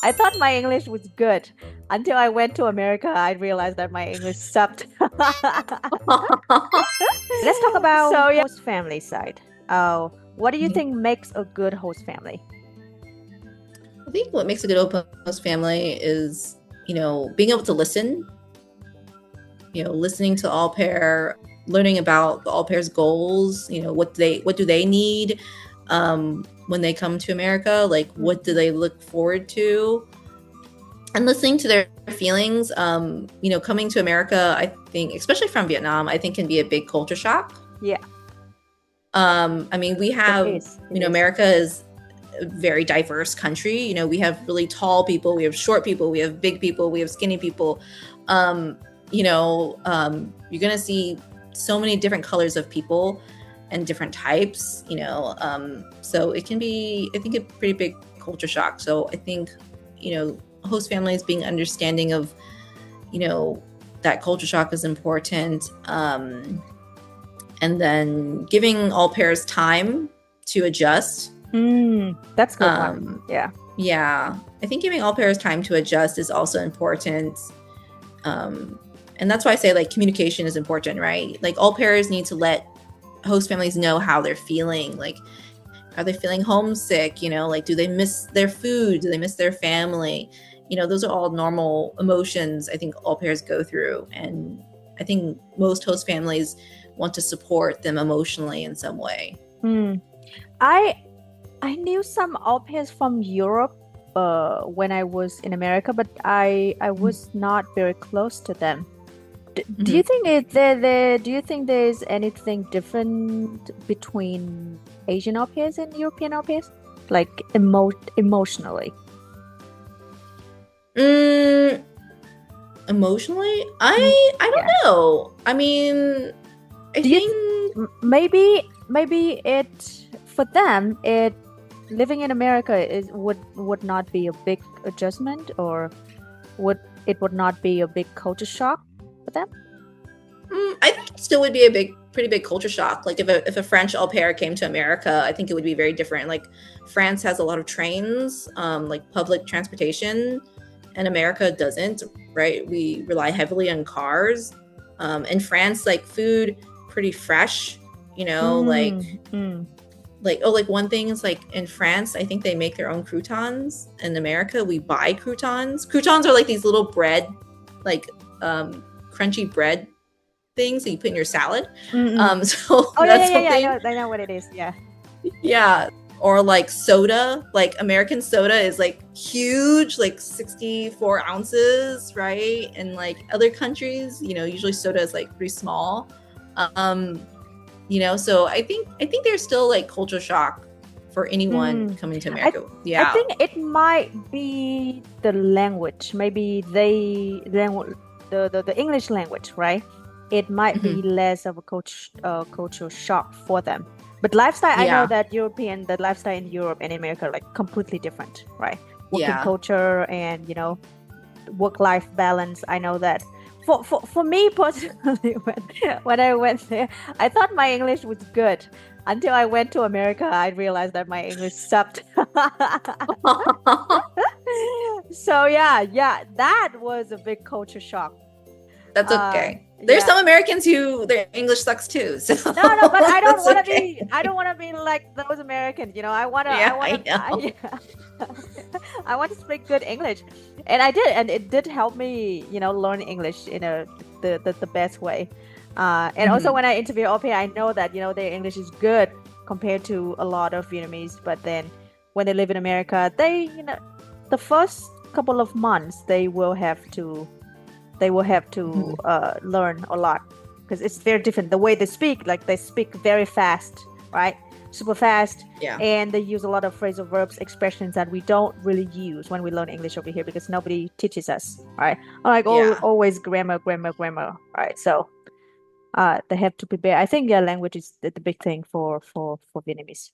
I thought my English was good until I went to America. I realized that my English sucked. Let's talk about So yeah, host family side. What do you Mhm. think makes a good host family? I think what makes a good open host family is, being able to listen, listening to all pair, learning about the all pair's goals, what do they need when they come to America, like what do Mhm. they look forward to, and listening to their feelings. Coming to America, I think, especially from Vietnam, I think can be a big culture shock. Yeah, I mean, we it have, is. It is. America is a very diverse country. We have really tall people, we have short people, we have big people, we have skinny people. Um, you're going to see so many different colors of people and different types, so it can be, I think, a pretty big culture shock. So I think, host families being understanding of, that culture shock is important. And then giving all pairs time to adjust. That's a good one. Um, Yeah. yeah, I think giving all pairs time to adjust is also important. Um, and that's why I say, like, communication is important, right? Like, all pairs need to let host families know how they're feeling. Like, are they feeling homesick? Like, do they miss their food? Do they miss their family? Those are all normal emotions I think all pairs go through. And I think most host families want to support them emotionally in some way. Mm. I I knew some au pairs from Europe when I was in America, but I was not very close to them. Do you Mhm. think do you think there's anything different between Asian au pairs and European au pairs? Like emotionally? Mm, emotionally, Mm, I don't yeah. know. I mean, I Do you think maybe it for them it living in America is would not be a big adjustment, or would not be a big culture shock for them? I think it still would be a pretty big culture shock. Like, if a French au pair came to America, I think it would be very different. Like, France has a lot of trains, like public transportation, and America doesn't. Right? We rely heavily on cars. In France, like, food pretty fresh. Like, Mm, mm. like one thing is, like, in France, I think they make their own croutons. In America, we buy croutons. Croutons are like these little bread, like, crunchy bread things that you put in your salad. Mm-mm. So Oh yeah, yeah, that's yeah, yeah. something. I know what it is. Yeah. Yeah. Or like soda, like American soda is like huge, like 64 ounces, right? And like other countries, usually soda is like pretty small. Um, so I think there's still like culture shock for anyone Mm. coming to I America. I Yeah. think it might be the language. Maybe the English language, right? It might be Mhm. less of a cultural shock for them. But lifestyle, I know Yeah. that the lifestyle in Europe and America are like completely different, right? Working Yeah. culture and work-life balance. I know that. For me personally, when I went there, I thought my English was good until I went to America. I realized that my English sucked. So yeah, that was a big culture shock. That's okay. There's Yeah. some Americans who their English sucks too, so No, but I don't that's want to okay. be. I don't want to be like those Americans. I wanna. I Yeah, wanna. I know. Yeah. I want to speak good English, and I did, and it did help me. Learn English in the best way. And also Mhm. when I interview au pair, I know that their English is good compared to a lot of Vietnamese. But then when they live in America, the first couple of months they will have to Mhm. learn a lot because it's very different. The way they speak, like they speak very fast, right? Super fast. Yeah. And they use a lot of phrasal verbs, expressions that we don't really use when we learn English over here because nobody teaches us, right? Like Yeah. always grammar, grammar, grammar, right? So they have to prepare. I think their language is the big thing for Vietnamese.